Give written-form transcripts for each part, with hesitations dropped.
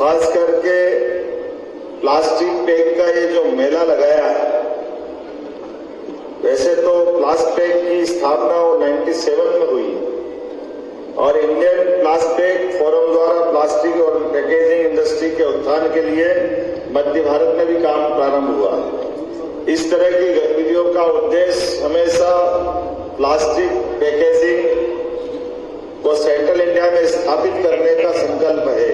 खास करके plastic bag का ये जो मेला लगाया है, वैसे तो प्लास्टिक की स्थापना 97 में हुई और इंडियन प्लास्टिक फोरम द्वारा प्लास्टिक और पैकेजिंग इंडस्ट्री के उत्थान के लिए मध्य भारत में भी काम प्रारंभ हुआ। इस तरह की गतिविधियों का उद्देश्य हमेशा प्लास्टिक पैकेजिंग को सेंट्रल इंडिया में स्थापित करने का संकल्प है।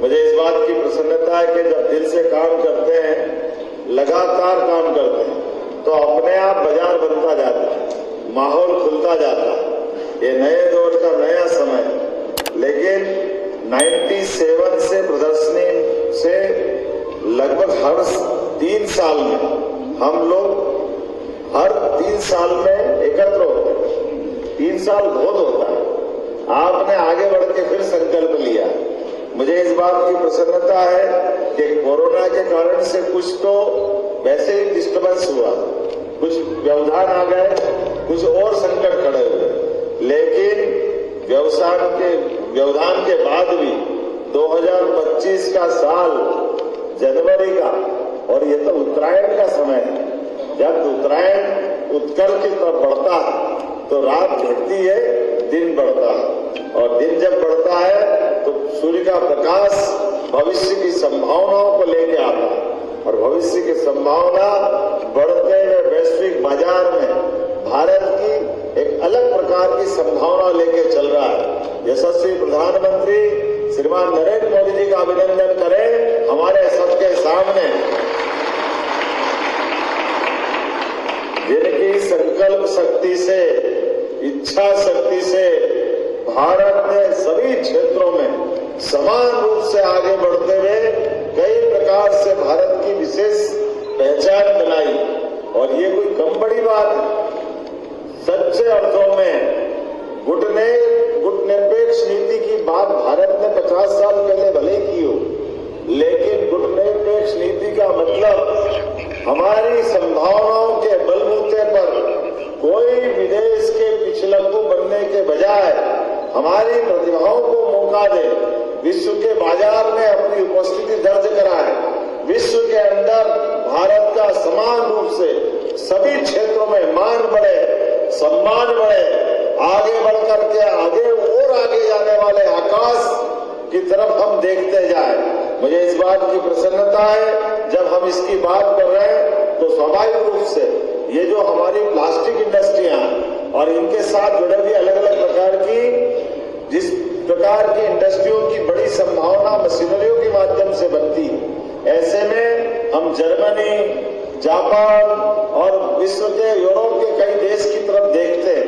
मुझे इस बात की प्रसन्नता है कि जब दिल से काम करते हैं, लगातार काम करते हैं, तो अपने आप बाजार बनता जाता है, माहौल खुलता जाता है। ये नए दौर का नया समय है। लेकिन 97 से प्रदर्शनी से लगभग हर 3 साल में हम लोग हर 3 साल में एकत्र होते हैं। 3 साल बहुत होता है। आपने आगे बढ़ के फिर संकल्प लिया। मुझे इस बात की प्रसन्नता है कि कोरोना के कारण से कुछ तो वैसे ही डिस्टर्बेंस हुआ, कुछ व्यवधान आ गए, कुछ और संकट खड़े हुए, लेकिन व्यवधान के बाद भी 2025 का साल जनवरी का, और ये तो उत्तरायण का समय है। जब उत्तरायण उत्कर्ष की तरफ बढ़ता है तो रात घटती है, दिन बढ़ता है, और दिन जब बढ़ता है तो सूर्य का प्रकाश भविष्य की संभावनाओं को लेके आता है, और भविष्य की संभावना बढ़ते हुए वैश्विक बाजार में भारत की एक अलग प्रकार की संभावना लेके चल रहा है। यशस्वी प्रधानमंत्री श्रीमान नरेंद्र मोदी जी का अभिनंदन करें हमारे सबके सामने, जिनकी संकल्प शक्ति से, इच्छा शक्ति से भारत ने सभी क्षेत्रों में समान रूप से आगे बढ़ते हुए कई प्रकार से भारत की विशेष पहचान बनाई। और ये कोई कम बड़ी बात है। सच्चे अर्थों में गुटनिरपेक्ष नीति की बात भारत ने 50 साल पहले भले की हो, लेकिन गुटनिरपेक्ष नीति का मतलब हमारी संभावनाओं के बलबूते पर कोई विदेश के पिछलग्गू बनने के बजाय हमारी प्रतिभाओं को मौका दे, विश्व के बाजार में अपनी उपस्थिति दर्ज कराए, विश्व के अंदर भारत का समान रूप से सभी क्षेत्रों में मान बढ़े, सम्मान बढ़े, आगे बढ़कर के आगे जाने वाले आकाश की तरफ हम देखते जाए। मुझे इस बात की प्रसन्नता है, जब हम इसकी बात कर रहे हैं तो स्वाभाविक रूप से ये जो हमारी प्लास्टिक इंडस्ट्रियां और इनके साथ जुड़े हुए अलग अलग प्रकार की, जिस प्रकार की इंडस्ट्रियों की बड़ी संभावना मशीनरियों के माध्यम से बनती है, ऐसे में हम जर्मनी, जापान और विश्व के यूरोप के कई देश की तरफ देखते हैं।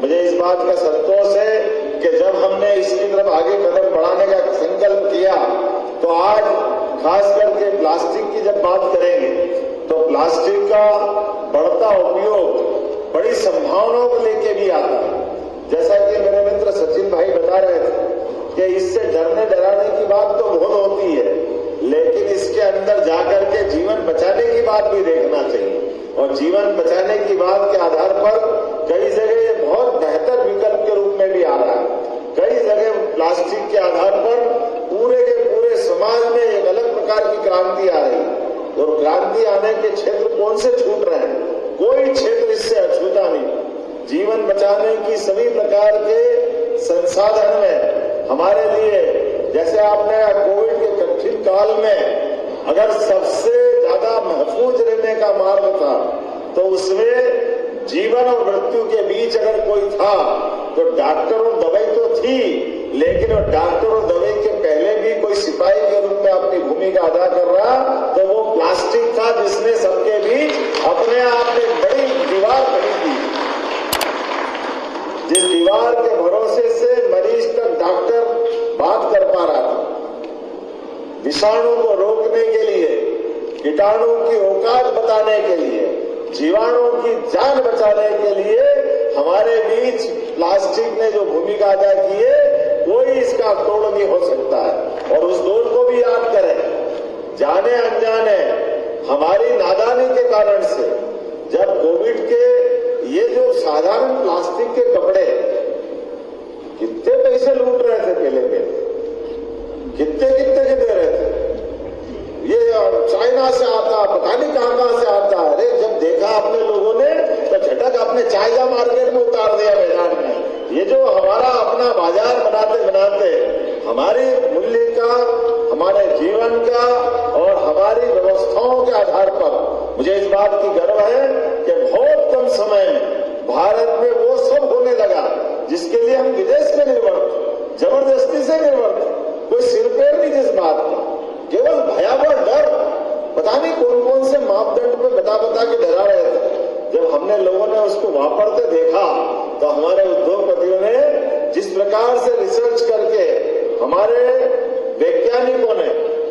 मुझे इस बात का संतोष है कि जब हमने इसकी तरफ आगे कदम बढ़ाने का संकल्प किया, तो आज खास करके प्लास्टिक की जब बात करेंगे तो प्लास्टिक का बढ़ता उपयोग बड़ी संभावनाओं को लेके भी आता है। जैसा कि मेरे मित्र सचिन भाई बता रहे थे कि इससे डरने डराने की बात तो बहुत होती है, लेकिन इसके अंदर जाकर के जीवन बचाने की बात भी देखना चाहिए। और जीवन बचाने की बात के आधार पर कई जगह ये बहुत बेहतर विकल्प के रूप में भी आ रहा है। कई जगह प्लास्टिक के आधार पर पूरे के पूरे समाज में एक अलग प्रकार की क्रांति आ रही है, और क्रांति आने के क्षेत्र कौन से छूट रहे हैं? कोई क्षेत्र इससे अछूता नहीं। जीवन बचाने की सभी प्रकार के संसाधन में हमारे लिए, जैसे आपने कोविड के कठिन काल में अगर सबसे ज्यादा महफूज रहने का मार्ग था, तो उसमें जीवन और मृत्यु के बीच अगर कोई था तो डॉक्टर और दवाई तो थी, लेकिन वो डॉक्टर और दवाई के पहले भी कोई सिपाही के रूप में अपनी भूमिका अदा कर रहा, तो वो प्लास्टिक था, जिसने सबके बीच अपने आप में बड़ी दीवार खड़ी थी। जिस दीवार के भरोसे से मरीज तक डॉक्टर बात कर पा रहा था। विषाणु को रोकने के लिए, कीटाणु की औकात बताने के लिए, जीवाणु की जान बचाने के लिए हमारे बीच प्लास्टिक ने जो भूमिका अदा की है, कोई इसका तोड़ नहीं हो सकता है। और उस दौर को भी याद करें, जाने अनजाने हमारी नादानी के कारण से जब कोविड के ये जो साधारण प्लास्टिक के कपड़े कितने पैसे लूट रहे थे, पहले कितने के दे चाइना से आता, पता नहीं कहां से आता है। अरे जब देखा अपने लोगों ने तो झटक अपने चाइना मार्केट में उतार दिया मैदान में। ये जो हमारा अपना बाजार बनाते बनाते हमारी मूल्य का, हमारे जीवन का और हमारी व्यवस्थाओं के आधार पर मुझे इस बात की गर्व है कि बहुत कम समय में भारत में वो सब होने लगा जिसके लिए हम विदेश में निर्भर थे, जबरदस्ती से निर्भर थे। कोई सिर पैर नहीं जिस बात का, केवल भयावह डर, पता नहीं कौन कौन से मापदंड पे बता के डरा रहे थे। जब हमने लोगों ने उसको वापरते देखा तो हमारे उद्योगपतियों ने जिस प्रकार से रिसर्च करके हमारे वैज्ञानिकों ने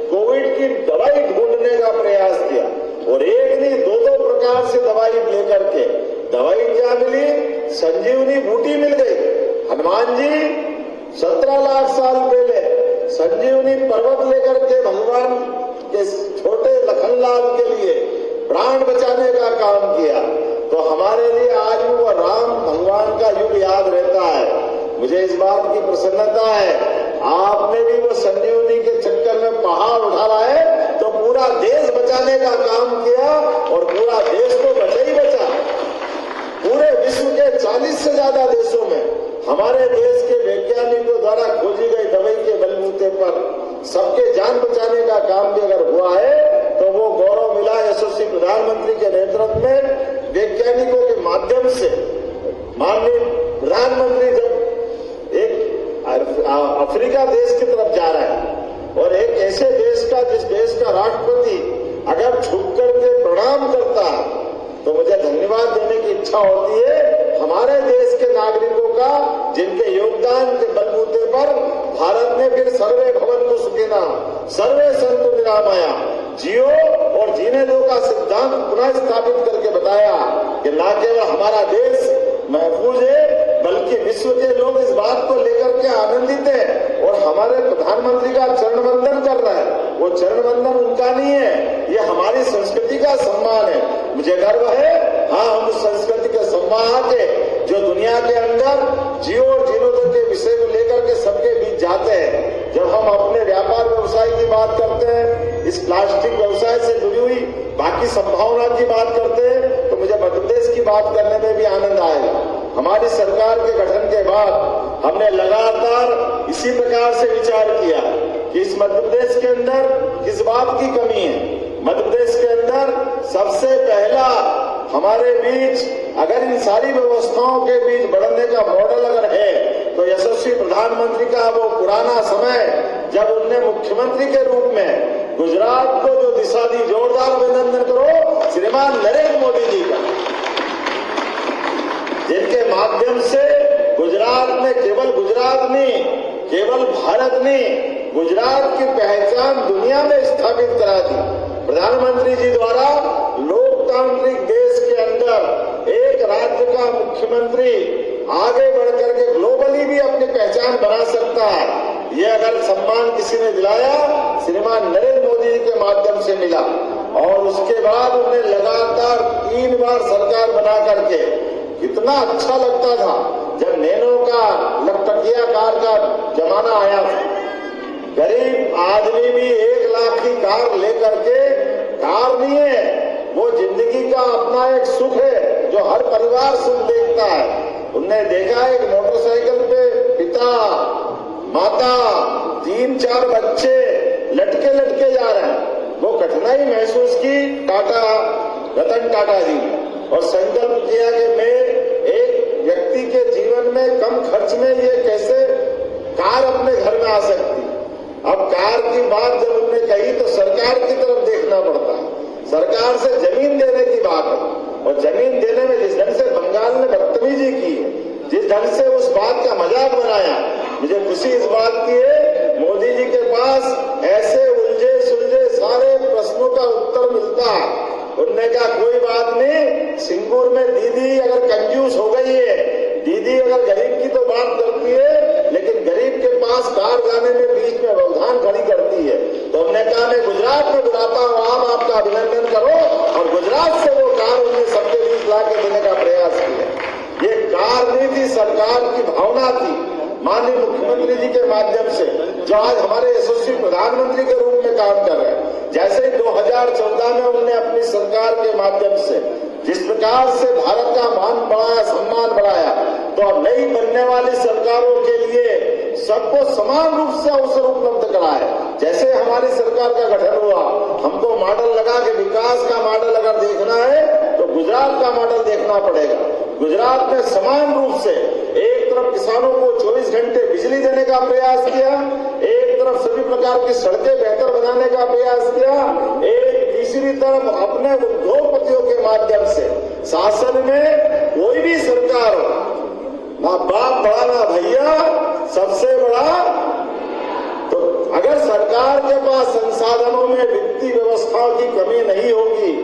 कोविड की दवाई ढूंढने का प्रयास किया और एक नहीं दो प्रकार से दवाई लेकर के, दवाई क्या मिली, संजीवनी बूटी मिल गई। हनुमान जी 17 लाख साल पहले संजीवनी पर्वत लेकर के भगवान के छोटे लखनलाल के लिए प्राण बचाने का काम किया। तो हमारे लिए आज भी वो राम भगवान का युग याद रहता है। मुझे इस बात की प्रसन्नता है, आपने भी वो संजीवनी के चक्कर में पहाड़ उठा लाए तो पूरा देश बचाने का काम किया और पूरा देश तो बचा ही बचा। पूरे विश्व के 40 से ज्यादा देशों में हमारे देश के वैज्ञानिकों द्वारा खोजी गई दवाई के बलबूते पर सबके जान बचाने का काम भी अगर हुआ है तो वो गौरव मिला यशस्वी प्रधानमंत्री के नेतृत्व में। वैज्ञानिकों के माध्यम से माननीय प्रधानमंत्री जब एक अफ्रीका देश की तरफ जा रहा है और एक ऐसे देश का, जिस देश का राष्ट्रपति अगर झुक करके प्रणाम करता है तो मुझे धन्यवाद देने की इच्छा होती है हमारे देश के नागरिकों का, जिनके योगदान के बलबूते पर भारत ने फिर सर्वे भवन्तु सुखिनः सर्वे सन्तु निरामया जियो और जीने दो का सिद्धांत पुनः स्थापित करके बताया कि न केवल हमारा देश महफूज है बल्कि विश्व के लोग इस बात को लेकर के आनंदित है और हमारे प्रधानमंत्री का चरण वंदन कर रहा है। वो चरण वंदन उनका नहीं है, ये हमारी संस्कृति का सम्मान है। मुझे गर्व है, हाँ, हम उस संस्कृति के सम्मान के जो दुनिया के अंदर जियो और जीर्णोद्धार के विषय को लेकर के सबके बीच जाते हैं। जब हम अपने व्यापार व्यवसाय की बात करते हैं, इस प्लास्टिक व्यवसाय से जुड़ी हुई बाकी संभावना की बात करते हैं, तो मुझे मध्य प्रदेश की बात करने में भी आनंद आएगा। हमारी सरकार के गठन के बाद हमने लगातार इसी प्रकार से विचार किया कि इस मध्य प्रदेश के अंदर किस बात की कमी है। मध्य प्रदेश के अंदर सबसे पहला हमारे बीच अगर इन सारी व्यवस्थाओं के बीच बढ़ने का मॉडल अगर है तो यशस्वी प्रधानमंत्री का वो पुराना समय जब उनने मुख्यमंत्री के रूप में गुजरात को जो दिशा दी, जोरदार अभिनंदन करो श्रीमान नरेंद्र मोदी जी का, जिनके माध्यम से गुजरात में केवल गुजरात नहीं, केवल भारत नहीं, गुजरात की पहचान दुनिया में स्थापित करा दी। प्रधानमंत्री जी द्वारा लोकतांत्रिक देश के अंदर एक राज्य का मुख्यमंत्री आगे बढ़कर के ग्लोबली भी अपनी पहचान बना सकता है। यह अगर सम्मान किसी ने दिलाया, श्रीमान नरेंद्र मोदी जी के माध्यम से मिला और उसके बाद उन्हें लगातार 3 बार सरकार बना करके कितना अच्छा लगता था जब नैनो का लखटकिया कार का जमाना आया था। गरीब आदमी भी 1 लाख की कार लेकर के, कार नहीं है वो, जिंदगी का अपना एक सुख है जो हर परिवार सुख देखता है। उनने देखा एक मोटरसाइकिल पे पिता माता 3-4 बच्चे लटके लटके जा रहे हैं। वो कठिनाई महसूस की रतन टाटा जी और संकल्प किया कि मैं एक व्यक्ति के जीवन में कम खर्च में ये कैसे कार अपने घर में आ सकती। अब कार की बात जब उन्होंने कही तो सरकार की तरफ देखना पड़ता है। सरकार से जमीन देने की बात है और जमीन देने में जिस ढंग से बंगाल ने बदतमीजी की है, जिस ढंग से उस बात का मजाक बनाया, मुझे खुशी इस बात की है मोदी जी के पास ऐसे उलझे सुलझे सारे प्रश्नों का उत्तर मिलता है। उन्होंने कहा कोई बात नहीं, सिंगूर में दीदी अगर कंजूस हो गई है, दीदी अगर गरीब की तो बात करती है लेकिन गरीब के पास कार जाने में बीच में व्यवधान खड़ी करती है। तो हमने कहा मैं गुजरात में बुलाता हूँ, आप आपका अभिनंदन करो और गुजरात से वो कार उन्हें सबके बीच ला के देने का प्रयास किया। ये कार नहीं थी, सरकार की भावना थी माननीय मुख्यमंत्री जी के माध्यम से, जो आज हमारे यशस्वी प्रधानमंत्री के रूप में काम कर रहे हैं। जैसे 2014 में उन्होंने अपनी सरकार के माध्यम से जिस प्रकार से भारत का मान बढ़ाया, सम्मान बढ़ाया, तो अब नई बनने वाली सरकारों के लिए सबको समान रूप से अवसर उपलब्ध कराए। जैसे हमारी सरकार का गठन हुआ, हमको मॉडल लगा कि विकास का मॉडल अगर देखना है तो गुजरात का मॉडल देखना पड़ेगा। गुजरात ने समान रूप से एक तरफ किसानों को 24 घंटे बिजली देने का प्रयास किया, एक तरफ सभी प्रकार की सड़कें बेहतर बनाने का प्रयास किया, एक तीसरी तरफ अपने उद्योगपतियों के माध्यम से शासन में कोई भी सरकार हो, ना बाप बड़ा ना भैया, सबसे बड़ा। तो अगर सरकार के पास संसाधनों में वित्तीय व्यवस्थाओं की कमी नहीं होगी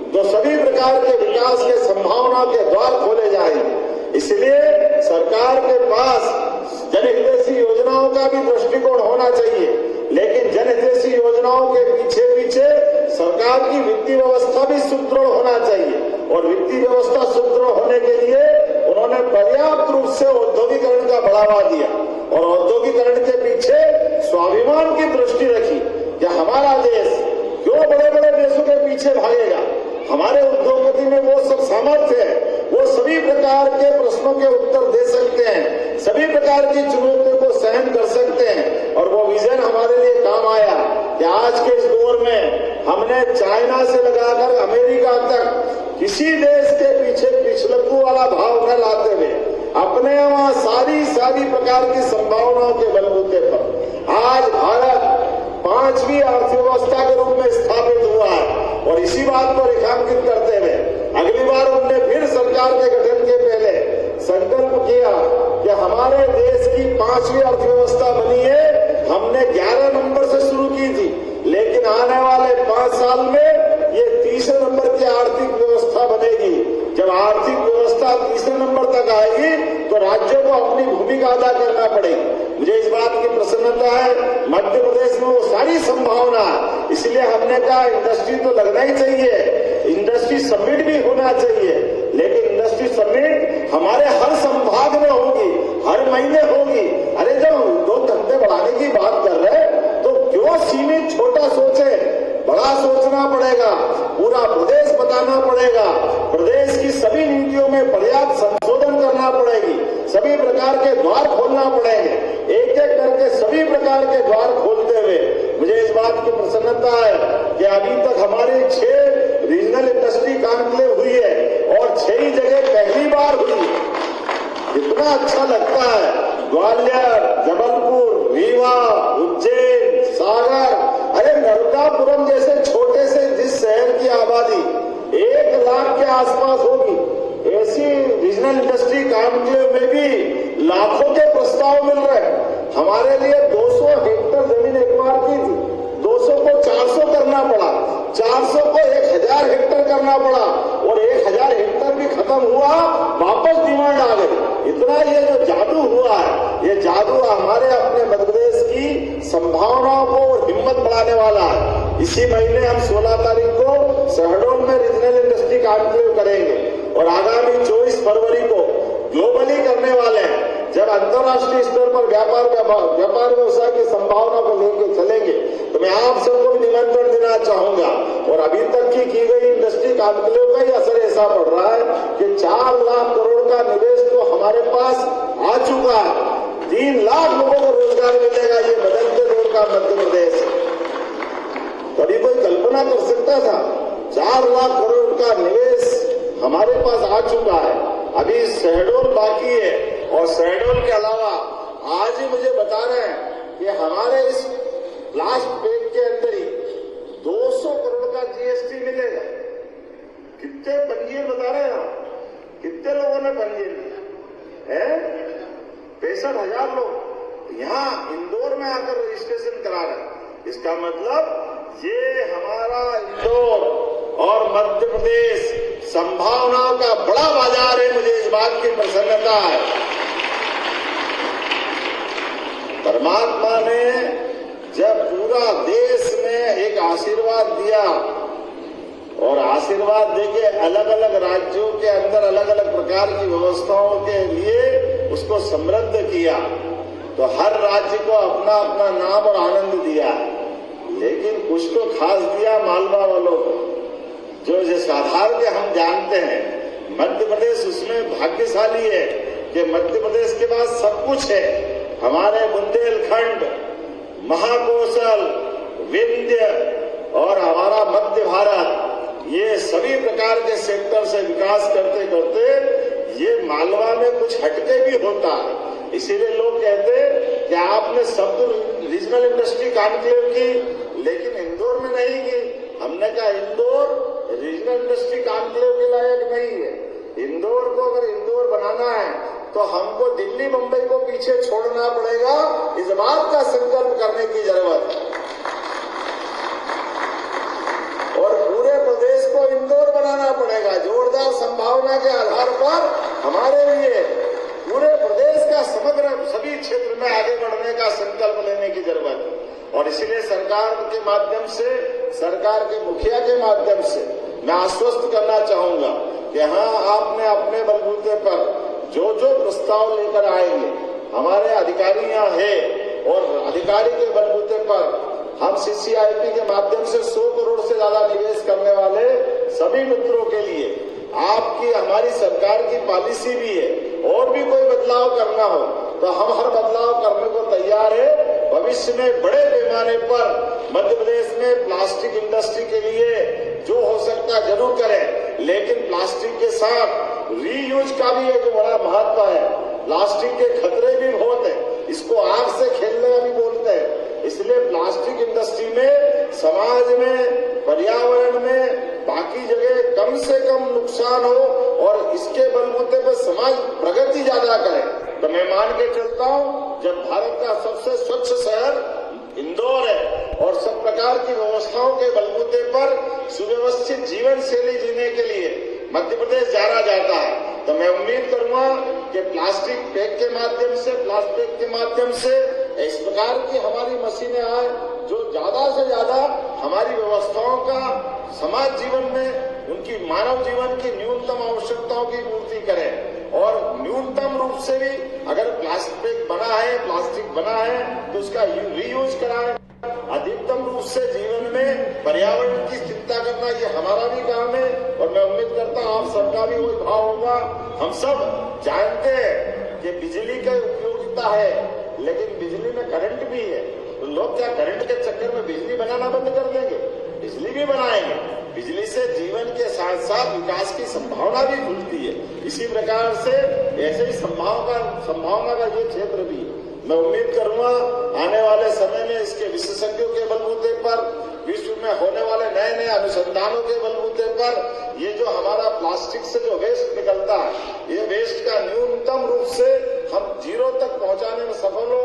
तो सभी प्रकार के विकास के संभावना के द्वार खोले जाएंगे। इसलिए सरकार के पास जनहितैषी योजनाओं का भी दृष्टिकोण होना चाहिए, लेकिन जनहितैषी योजनाओं के पीछे पीछे सरकार की वित्तीय व्यवस्था भी सुदृढ़ होना चाहिए। और वित्तीय व्यवस्था सुदृढ़ होने के लिए उन्होंने पर्याप्त रूप से औद्योगिकरण का बढ़ावा दिया और औद्योगिकरण के पीछे स्वाभिमान की दृष्टि रखी कि हमारा देश क्यों बड़े बड़े देशों के पीछे भागेगा। हमारे उद्योगपति में वो सब सामर्थ्य है, वो सभी प्रकार के प्रश्नों के उत्तर दे सकते हैं, सभी प्रकार की चुनौतियों को सहन कर सकते हैं। और वो विजन हमारे लिए काम आया कि आज के इस दौर में हमने चाइना से लगाकर अमेरिका तक किसी देश के पीछे पिछलक्कू वाला भाव न लाते हुए अपने वहां सारी प्रकार की संभावनाओं के बलबूते पर आज भारत 5वीं अर्थव्यवस्था के रूप में स्थापित हुआ है। और इसी बात को रेखांकित करते हुए अगली बार उन्होंने फिर सरकार के गठन के पहले संकल्प किया कि हमारे देश की 5वीं अर्थव्यवस्था बनी है। हमने 11 नंबर से शुरू की थी, लेकिन आने वाले 5 साल में ये तीसरे नंबर की आर्थिक व्यवस्था बनेगी। जब आर्थिक व्यवस्था तीसरे नंबर तक आएगी तो राज्यों को अपनी भूमिका अदा करना पड़ेगी। मुझे इस बात की प्रसन्नता है, मध्य प्रदेश में वो सारी संभावना है। इसलिए हमने कहा इंडस्ट्री तो लगना ही चाहिए, इंडस्ट्री समिट भी होना चाहिए, लेकिन इंडस्ट्री समिट हमारे हर संभाग में होगी, हर महीने होगी। अरे जब उद्योग धंधे बढ़ाने की बात कर रहे तो क्यों सीमित छोटा सोचे, बड़ा सोचना पड़ेगा, पूरा प्रदेश बताना पड़ेगा। प्रदेश की सभी नीतियों में पर्याप्त संशोधन करना पड़ेगी, सभी प्रकार के द्वार खोलना पड़ेंगे। एक एक करके सभी प्रकार के द्वार खोलते हुए मुझे इस बात की प्रसन्नता है कि अभी तक हमारी 6 रीजनल इंडस्ट्री कॉन्क्लेव हुई है और 6 ही जगह पहली बार हुई। इतना अच्छा लगता है। ग्वालियर, जबलपुर, रीवा, उज्जैन, सागर, अरे नर्मदापुरम जैसे छोटे से जिस शहर की आबादी 1 लाख के आसपास होगी, ऐसी रीजनल इंडस्ट्री कॉन्क्लेव में भी लाखों के प्रस्ताव मिल रहे हैं। हमारे लिए 200 हेक्टर जमीन एक बार की थी, 200 को 400 करना पड़ा, 400 को 1000 हेक्टर करना पड़ा और 1000 हेक्टर भी खत्म हुआ, वापस डिमांड आ गई। इतना ये जो जादू हुआ है, ये जादू हमारे अपने मध्य प्रदेश की संभावनाओं को और हिम्मत बढ़ाने वाला है। इसी महीने हम 16 तारीख को शहडोल में रीजनल इंडस्ट्री कॉन्क्लेव करेंगे और आगामी 24 फरवरी को ग्लोबली करने वाले हैं, जब अंतर्राष्ट्रीय स्तर पर व्यापार व्यवसाय की संभावना को लेकर चलेंगे। तो मैं आप सबको भी निमंत्रण देना चाहूंगा। और अभी तक की गई इंडस्ट्री कॉन्क्लेव का ही असर ऐसा पड़ रहा है कि 4 लाख करोड़ का निवेश तो हमारे पास आ चुका है। 3 लाख लोगों को रोजगार मिलेगा। ये बदलते दौर का मध्य प्रदेश। कभी कोई कल्पना कर सकता था? 4 लाख करोड़ का निवेश हमारे पास आ चुका है। अभी शहडोल बाकी है और शहडोल के अलावा आज ही मुझे बता रहे हैं कि हमारे इस लास्ट पेज के अंदर ही 200 करोड़ का जीएसटी मिलेगा। कितने पंजीयन बता रहे हैं? कितने लोगों ने पंजीयन किया है? 65,000 लोग यहाँ इंदौर में आकर रजिस्ट्रेशन करा रहे हैं। इसका मतलब ये हमारा इंदौर और मध्य प्रदेश संभावनाओं का बड़ा बाजार है। मुझे इस बात की प्रसन्नता है। परमात्मा ने जब पूरा देश में एक आशीर्वाद दिया और आशीर्वाद देके अलग अलग राज्यों के अंदर अलग अलग प्रकार की व्यवस्थाओं के लिए उसको समृद्ध किया, तो हर राज्य को अपना अपना नाम और आनंद दिया है। लेकिन कुछ तो खास दिया मालवा वालों को, जो जिस आधार के हम जानते हैं मध्य प्रदेश उसमें भाग्यशाली है कि मध्य प्रदेश के पास सब कुछ है। हमारे बुंदेलखंड, महाकौशल, विंध्य और हमारा मध्य भारत, ये सभी प्रकार के सेक्टर से विकास करते करते ये मालवा में कुछ हटके भी होता है। इसीलिए लोग कहते हैं कि आपने शब्द रीजनल इंडस्ट्री कॉन्क्लेव की, लेकिन इंदौर में नहीं की। हमने कहा इंदौर रीजनल इंडस्ट्री कॉन्क्लेव के लायक नहीं है। इंदौर को अगर इंदौर बनाना है तो हमको दिल्ली मुंबई को पीछे छोड़ना पड़ेगा। इस बात का संकल्प करने की जरूरत है और पूरे प्रदेश को इंदौर बनाना पड़ेगा। जोरदार संभावना के आधार पर हमारे लिए पूरे प्रदेश का समग्र सभी क्षेत्र में आगे बढ़ने का संकल्प लेने की जरूरत है। और इसलिए सरकार के माध्यम से, सरकार के मुखिया के माध्यम से मैं आश्वस्त करना चाहूंगा कि हाँ, आपने अपने बलबूते पर जो जो प्रस्ताव लेकर आएंगे, हमारे अधिकारी यहाँ है और अधिकारी के बलबूते पर हम सीसीआईपी के माध्यम से 100 करोड़ से ज्यादा निवेश करने वाले सभी मित्रों के लिए आपकी हमारी सरकार की पॉलिसी भी है। और भी कोई बदलाव करना हो तो हम हर बदलाव करने को तैयार है। भविष्य में बड़े पैमाने पर मध्य प्रदेश में प्लास्टिक इंडस्ट्री के लिए जो हो सकता जरूर करें, लेकिन प्लास्टिक के साथ रीयूज का भी एक बड़ा महत्व है। प्लास्टिक के खतरे भी बहुत है, इसको आग से खेलने का भी बोलते हैं। इसलिए प्लास्टिक इंडस्ट्री में, समाज में, पर्यावरण में, बाकी जगह कम से कम नुकसान हो और इसके बलबूते पर समाज प्रगति ज्यादा करे। तो मैं मान के चलता हूँ, जब भारत का सबसे स्वच्छ शहर इंदौर है और सब प्रकार की व्यवस्थाओं के बलबूते पर सुव्यवस्थित जीवन शैली जीने के लिए मध्य प्रदेश जाना जाता है, तो मैं उम्मीद करूंगा कि प्लास्टिक बैग के माध्यम से, प्लास्टिक के माध्यम से इस प्रकार की हमारी मशीनें आए जो ज्यादा से ज्यादा हमारी व्यवस्थाओं का समाज जीवन में, उनकी मानव जीवन की न्यूनतम आवश्यकताओं की पूर्ति करें। और न्यूनतम रूप से भी अगर प्लास्टिक बना है, प्लास्टिक बना है तो उसका रीयूज कराएं। अधिकतम रूप से जीवन में पर्यावरण की चिंता करना ये हमारा भी काम है और मैं उम्मीद करता हूँ आप सबका भी वही भाव होगा। हम सब जानते हैं कि बिजली का उपयोगिता है, लेकिन बिजली में करंट भी है। तो लोग क्या करंट के चक्कर में बिजली बनाना बंद कर देंगे? बिजली भी बनाएंगे। बिजली से जीवन के साथ साथ विकास की संभावना भी खुलती है। इसी प्रकार से ऐसे ही संभावना का ये क्षेत्र भी है। मैं उम्मीद करूंगा आने वाले समय में इसके विशेषज्ञों के बलबूते पर, विश्व में होने वाले नए नए अनुसंधानों के बलबूते पर ये जो हमारा प्लास्टिक से जो वेस्ट निकलता है, ये वेस्ट का न्यूनतम रूप से हम 0 तक पहुंचाने में सफल हो।